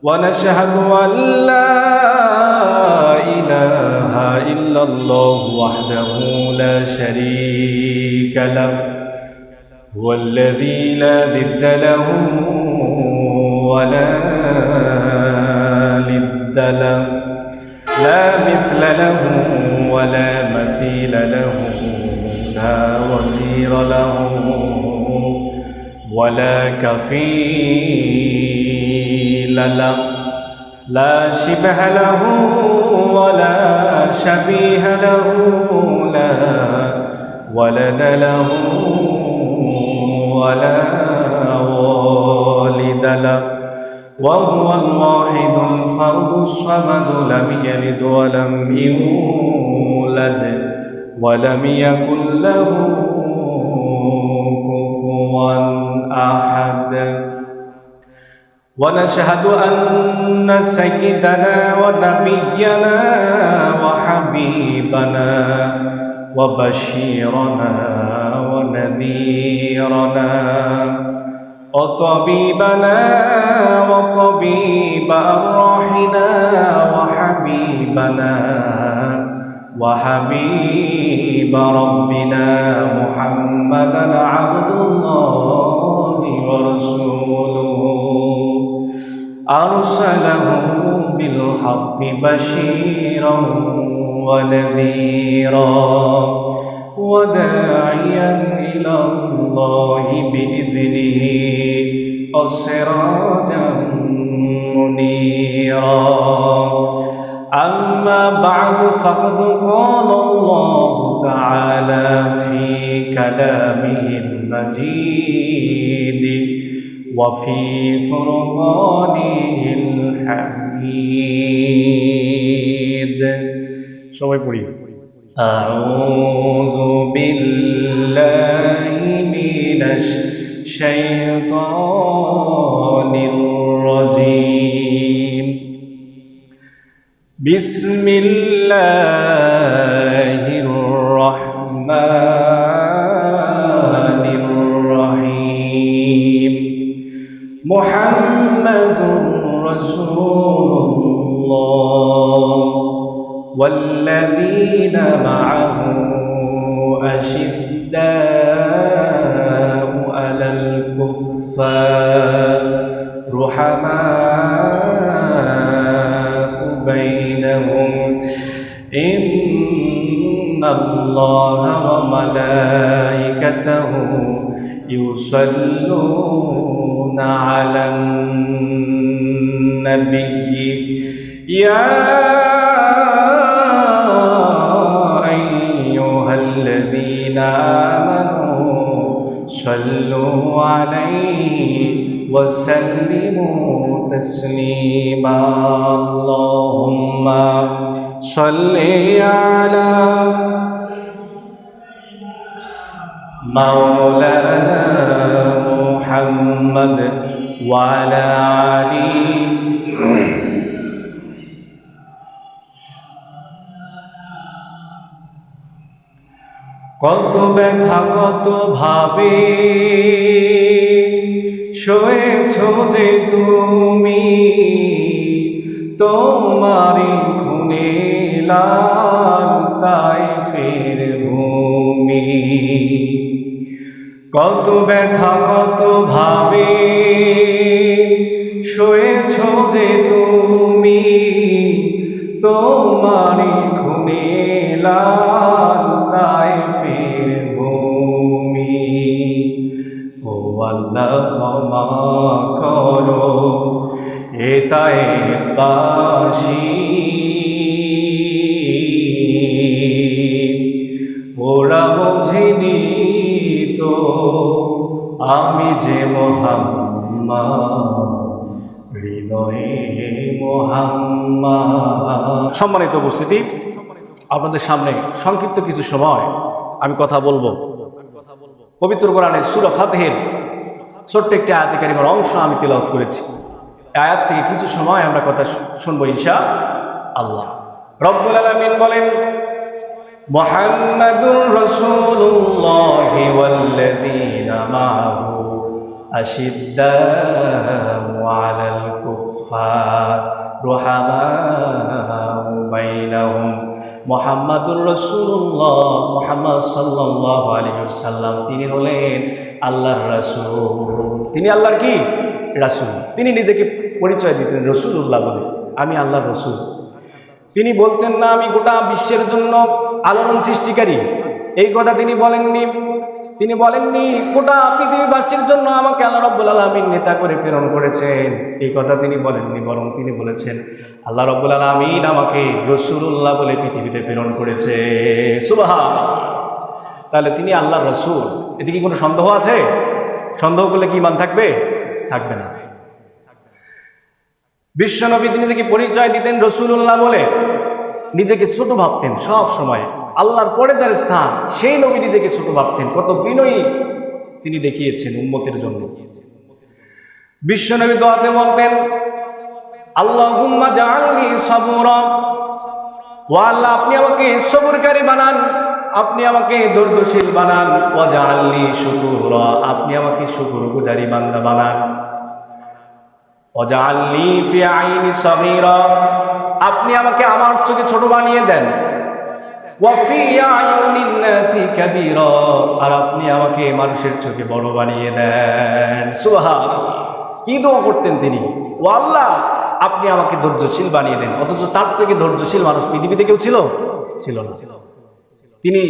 ونشهد أن لا إله إلا الله وحده لا شريك له هو الذي لا ضد له ولا ند له لا مثل له ولا مثيل له لا وزير له ولا كفيل له لا شبه له ولا شبيه له لا ولد له ولا والد له وهو الواحد الفرد الصمد لم يلد ولم يولد ولم يكن له كفوا أحد ونشهد أن سيدنا ونبينا وحبيبنا وبشيرنا ونذيرنا وطبيبنا وطبيب أرواحنا وحبيبنا وحبيب ربنا محمدا عبد الله ورسوله أرسله بالحق بشيرا ونذيرا وداعيا إلى الله بإذنه وسراجا منيرا أما بعد فقد قال الله تعالى في كلامه المجيد وفي فرقانه الحميد أعوذ بالله من الشيطان الرجيم بسم الله الرحمن الرحيم محمد رسول الله والذين معه أشداء على الكفار رحماء بينهم إن الله وملائكته يصلون على النبي يا أيها الذين آمنوا صلوا عليه وسلموا تسليما اللهم صل على مولانا محمد وعلى آله কত ব্যথা কত ভাবে সয়েছ যে তুমি তোমারি খুনে লাল তায়েফের ভূমি কত ব্যথা কত ভাবে সয়েছ যে তুমি তোমারি খুনে লাল তায়েফের ভূমি ও আল্লাহ ক্ষমা করো এ তায়েফবাসী ওরা বোঝেনি তো আমি যে মুহাম্মদ হৃদয়ে মুহাম্মদ। সম্মানিত উপস্থিতি, আপনাদের সামনে সংক্ষিপ্ত কিছু সময় আমি কথা বলবো। পবিত্র কোরআনের সূরা ফাতিহার ছোট্ট একটি আয়াতে কারিমার অংশ আমি তিলাওয়াত করেছি। এই আয়াত থেকে কিছু সময় আমরা কথা শুনবো ইনশাআল্লাহ। রব্বুল আলামিন বলেন, মুহাম্মাদুর রাসূলুল্লাহি ওয়াল্লাযীনা মা'আহু আশিদ্দাউ আলাল কুফফার রুহামাউ বাইনাহুম। মুহাম্মাদুর রাসূলুল্লাহ, মুহাম্মদ সাল্লাল্লাহু আলাইহি ওয়াসাল্লাম তিনি হলেন আল্লাহর রাসূল। তিনি আল্লাহর কি রাসূল। তিনি নিজেকে পরিচয় দিতেন রাসূলুল্লাহ বলে, আমি আল্লাহর রাসূল। তিনি বলতেন না আমি গোটা বিশ্বের জন্য আলোড়ন সৃষ্টিকারী, এই কথা তিনি বলেননি। তিনি বলেননি গোটা পৃথিবীবাসীর জন্য আমাকে আল্লাহ রাব্বুল আলামিন নেতা করে প্রেরণ করেছেন, এই কথা তিনি বলেননি। বরং তিনি বলেছেন আল্লাহ রাব্বুল আলামিন আমাকে রাসূলুল্লাহ বলে পৃথিবীতে প্রেরণ করেছে। সুবহানাল্লাহ। তাহলে তিনি আল্লাহর রাসূল, এতে কি কোনো সন্দেহ আছে? সন্দেহ করলে কি ঈমান থাকবে? থাকবে না। বিশ্বনবী তিনি নিজেকে পরিচয় দিতেন রাসূলুল্লাহ বলে, নিজেকে ছোট ভাবতেন সব সময়। আল্লাহর পরে যার স্থান সেই নবী নিজেকে ছোট ভাবতেন। কত বিনয়ী তিনি দেখিয়েছেন উম্মতের জন্য। বিশ্বনবী দোয়াতে বলতেন আল্লাহুম্মা জাআলনি সাবুরা, ওয়া আল্লাহ আপনি আমাকে সবরকারী বানান, আপনি আমাকে ধৈর্যশীল বানান। ওয়া জাআলনি শুকুরা, আপনি আমাকে শুকরগুজারি বান্দা বানান। ওয়া জাআলনি ফি আইনি সাগীরা, আপনি আমাকে আমার চোখে ছোট বানিয়ে দেন। ওয়া ফি আইউনিন নাসি কাবীরা, আর আপনি আমাকে মানুষের চোখে বড় বানিয়ে দেন। সুবহানাল্লাহ। কি দোয়া করতেন তিনি? ও আল্লাহ আপনি আমাকে ধৈর্যশীল বানিয়ে দেন। অথচ তার থেকে ধৈর্যশীল মানুষ পৃথিবীতে কেউ ছিল না। তিনি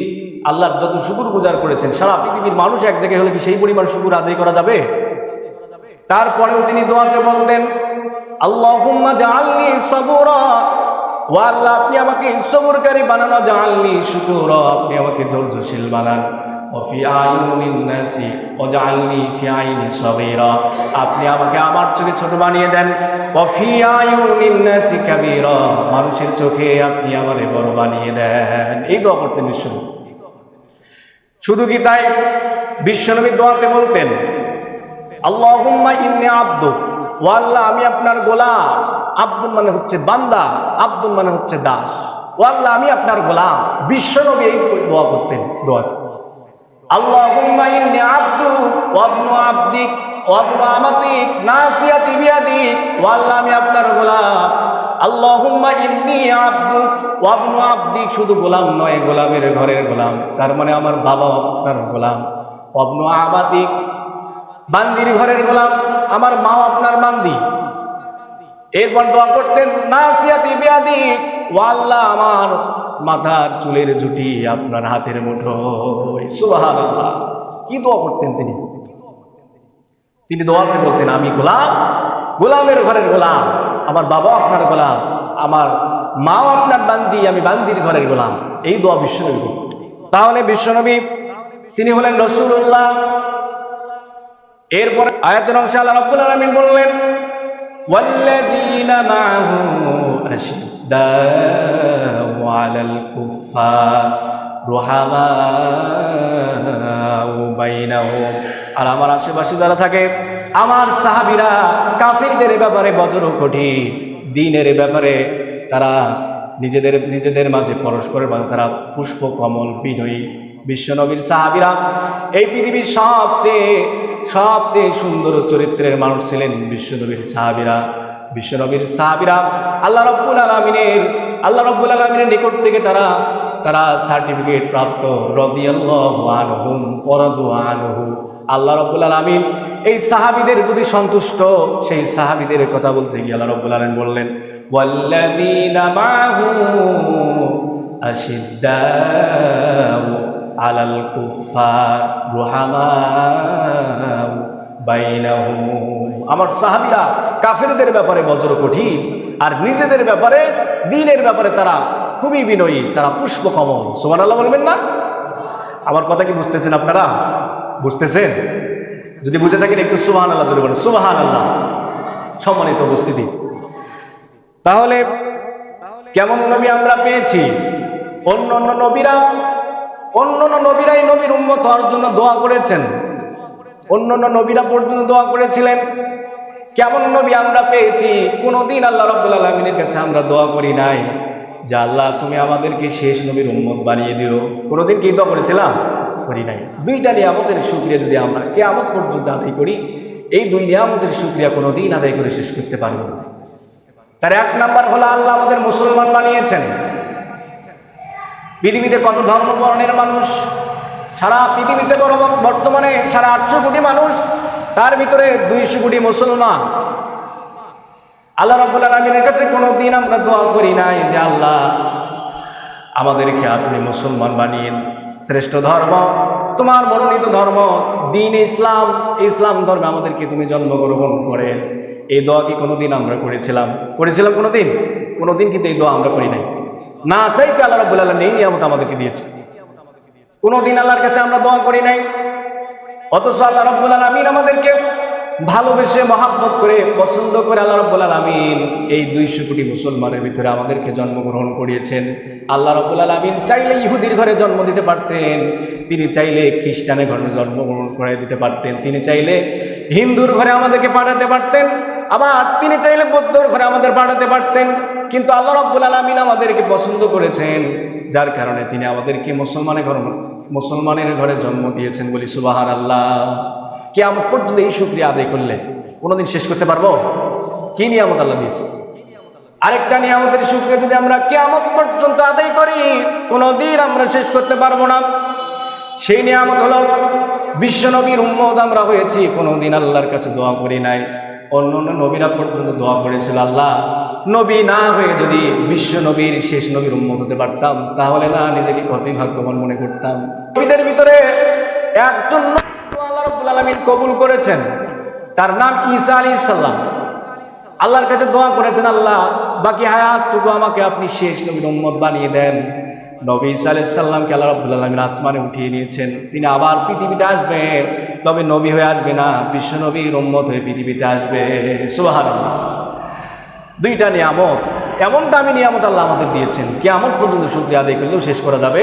আল্লাহর যত শুকর গুজার করেছেন, সারা পৃথিবীর মানুষ এক জায়গায় হলে কি সেই পরিমাণ শুকর আদায় করা যাবে? তারপরেও তিনি দোয়াতে বলতেন আল্লাহুম্মা জাআলনি সাবুরা, ওয়া আল্লাহ আপনি আমাকে সবরকারী বানান। জাআলনি শুকুরা, আপনি আমাকে ধৈর্যশীল বানান। ওয়া ফি আইউনিন নাসি ওয়া জাআলনি ফি আইনি সাগীরা, আপনি আমাকে আমার চোখে ছোট বানিয়ে দেন। ওয়া ফি আইউনিন নাসি কাবীরা, মানুষের চোখে আপনি আমারে বড় বানিয়ে দেন। এই দোয়া করতেন বিশ্বনবী। শুধু কি তাই, বিশ্বনবী দোয়াতে বলতেন আল্লাহুম্মা ইন্নী আবদুক, ও আল্লাহ আমি আপনার গোলাম। আব্দুল মানে হচ্ছে বান্দা, আব্দুল মানে হচ্ছে দাস। ও আল্লাহ আমি আপনার গোলাম। বিশ্বনবী এই দোয়া করতেন। দোয়াতে আল্লাহুম্মা ইন্নী আবদুক ওয়া ইবনু আবদিক ওয়া ইবনু আমাতিক নাসিয়াতি বিয়াদিক, ও আল্লাহ আমি আপনার গোলাম। আল্লাহুম্মা ইন্নী আবদুক ওয়া ইবনু আবদিক, শুধু গোলাম নয়, গোলামের ঘরের গোলাম, তার মানে আমার বাবা আপনার গোলাম। ওয়া ইবনু আমাতিক, বান্দির ঘরের গোলাম, আমার মা আপনার বান্দি। এরপর দোয়া করতেন নাসিয়াতি বিয়াদিক, ও আল্লাহ আমার মাথার চুলের জুটি আপনার হাতের মুঠোয়। সুবহানাল্লাহ। কি দোয়া করতেন তিনি? তিনি দোয়াতে বলতেন আমি গোলাম, গোলামের ঘরের গোলাম, আমার বাবা আপনার গোলাম, আমার মাও আপনার বান্দি, আমি বান্দির ঘরের গোলাম। এই দোয়া বিশ্বনবী করতেন। তাহলে বিশ্বনবী তিনি হলেন রাসূলুল্লাহ। এরপরে আয়াতের অংশে আল্লাহ রাব্বুল আলামিন বললেন ওয়াল্লাযীনা মাআহু আশিদ্দাউ আলাল কুফফার রুহামাউ বাইনাহুম, আর আমার আশেপাশে যারা থাকে আমার সাহাবীরা কাফিরদের ব্যাপারে বজ্র কঠিন, দ্বীনের ব্যাপারে তারা নিজেদের মাঝে পরস্পরের মাঝে তারা পুষ্প কমল বিনয়ী। বিশ্বনবীর সাহাবীরা এই পৃথিবীর সবচেয়ে সুন্দর চরিত্রের মানুষ ছিলেন বিশ্বনবীর সাহাবীরা। বিশ্বনবীর সাহাবীরা আল্লাহ রাব্বুল আলামিনের নিকট থেকে তারা সার্টিফিকেট প্রাপ্ত। রাদিয়াল্লাহু আনহুম ওয়া রাদু আনহু। আল্লাহ রাব্বুল আলামিন এই সাহাবীদের প্রতি সন্তুষ্ট। সেই সাহাবীদের কথা বলতে গিয়ে আল্লাহ রাব্বুল আলামিন বললেন ওয়াল্লাযীনা মাআহু আশিদ্দাউ আলাল কুফফার রুহামাউ বাইনাহুম, আমার সাহাবীরা কাফেরদের ব্যাপারে বজ্র কঠিন, আর নিজেদের ব্যাপারে দ্বীনের ব্যাপারে তারা খুবই বিনয়ী, তারা পুষ্পকমল। সুবহানাল্লাহ বলবেন না? আমার কথা কি বুঝতেছেন আপনারা? বুঝতেছেন? যদি বুঝে থাকেন একটু সুবহানাল্লাহ জোরে বলেন। সুবহানাল্লাহ। সম্মানিত উপস্থিতি, তাহলে কেমন নবী আমরা পেয়েছি? অন্য নবীরাই নবীর উম্মত হওয়ার জন্য দোয়া করেছেন। অন্যান্য নবীরা পর্যন্ত দোয়া করেছিলেন। কেমন নবী আমরা পেয়েছি? কোনদিন আল্লাহ রাব্বুল আলামিনের কাছে আমরা দোয়া করি নাই যে আল্লাহ তুমি আমাদেরকে শেষ নবীর উম্মত বানিয়ে দিও। কোনদিন কি দোয়া করেছিলাম? করি নাই। দুইটা নিয়ামতের শুকরিয়া যদি আমরা কিয়ামত পর্যন্ত আদায় করি, এই দুই নিয়ামতের শুকরিয়া কোনোদিন আদায় করে শেষ করতে পারব না। তার এক নাম্বার হলো আল্লাহ আমাদের মুসলমান বানিয়েছেন। পৃথিবীতে কত ধর্ম বর্ণের মানুষ, সারা পৃথিবীতে বর্তমানে 850 কোটি মানুষ, তার ভিতরে 200 কোটি মুসলমান। আল্লাহ রাব্বুল আলামিনের কাছে কোনোদিন আমরা দোয়া করি নাই যে আল্লাহ আমাদেরকে আপনি মুসলমান বানিয়েন, শ্রেষ্ঠ ধর্ম, তোমার মনোনীত ধর্ম দ্বীন ইসলাম, ইসলাম ধর্মে আমাদেরকে তুমি জন্মগ্রহণ করেন। এই দোয়া কি কোনোদিন আমরা করেছিলাম? কোনোদিন কিন্তু এই দোয়া আমরা করি নাই। না চাইতে আল্লাহ রাব্বুল আলামিন এই নিয়ামত আমাদেরকে দিয়েছে। কোনোদিন আল্লাহর কাছে আমরা দোয়া করি নাই, অথচ আল্লাহ রাব্বুল আলামিন আমাদেরকে ভালোবেসে মহাব্বত করে পছন্দ করে আল্লাহ রাব্বুল আলামিন এই 200 কোটি মুসলমানের ভিতরে আমাদেরকে জন্মগ্রহণ করিয়েছেন। আল্লাহ রাব্বুল আলামিন চাইলে ইহুদির ঘরে জন্ম দিতে পারতেন, তিনি চাইলে খ্রিস্টানের ঘরে জন্মগ্রহণ করে দিতে পারতেন, তিনি চাইলে হিন্দুর ঘরে আমাদেরকে পাঠাতে পারতেন, আবার তিনি চাইলে বৌদ্ধর ঘরে আমাদের পাঠাতে পারতেন। কিন্তু আল্লাহ রাব্বুল আলামিন আমাদেরকে পছন্দ করেছেন, যার কারণে তিনি আমাদেরকে মুসলমানের ঘরে জন্ম দিয়েছেন। বলি সুবহানাল্লাহ। কিয়ামত পর্যন্ত এই শুকরিয়া আদায় করলে কোনোদিন শেষ করতে পারবো? কি নিয়ামত আল্লাহ দিয়েছে। আরেকটা নিয়ামতের শুকরিয়া যদি আমরা কিয়ামত পর্যন্ত আদায় করি, কোনোদিন আমরা শেষ করতে পারবো না। সেই নিয়ামত হলো বিশ্ব নবীর উম্মত আমরা হয়েছি, কোনোদিন আল্লাহর কাছে দোয়া করি নাই। অন্য নবীরা পর্যন্ত দোয়া করেছিল, আল্লাহ নবী না হয়ে যদি বিশ্ব নবীর শেষ নবীর উম্মত হতে পারতাম, তাহলে না নিজেকে কতই ভাগ্যবান মনে করতাম। নবীদের ভিতরে একজন আল্লাহ রাব্বুল আলামিন কবুল করেছেন, তার নাম ঈসা আলাইহিস সালাম। আল্লাহর কাছে দোয়া করেছেন, আল্লাহ বাকি হায়াতটুকু আমাকে আপনি শেষ নবীর উম্মত বানিয়ে দেন। নবী ঈসা আলাইহিস সালামকে আল্লাহ রাব্বুল আলামিন আসমানে উঠিয়ে নিয়েছেন। তিনি আবার পৃথিবীতে আসবেন, তবে নবী হয়ে আসবে না, বিশ্ব নবীর উম্মত হয়ে পৃথিবীতে আসবে। সুবহানাল্লাহ। দুইটা নিয়ামত, এমন দামি নিয়ামত আল্লাহ আমাদের দিয়েছেন, কিয়ামত পর্যন্ত শুকরিয়া আদায় করলেও শেষ করা যাবে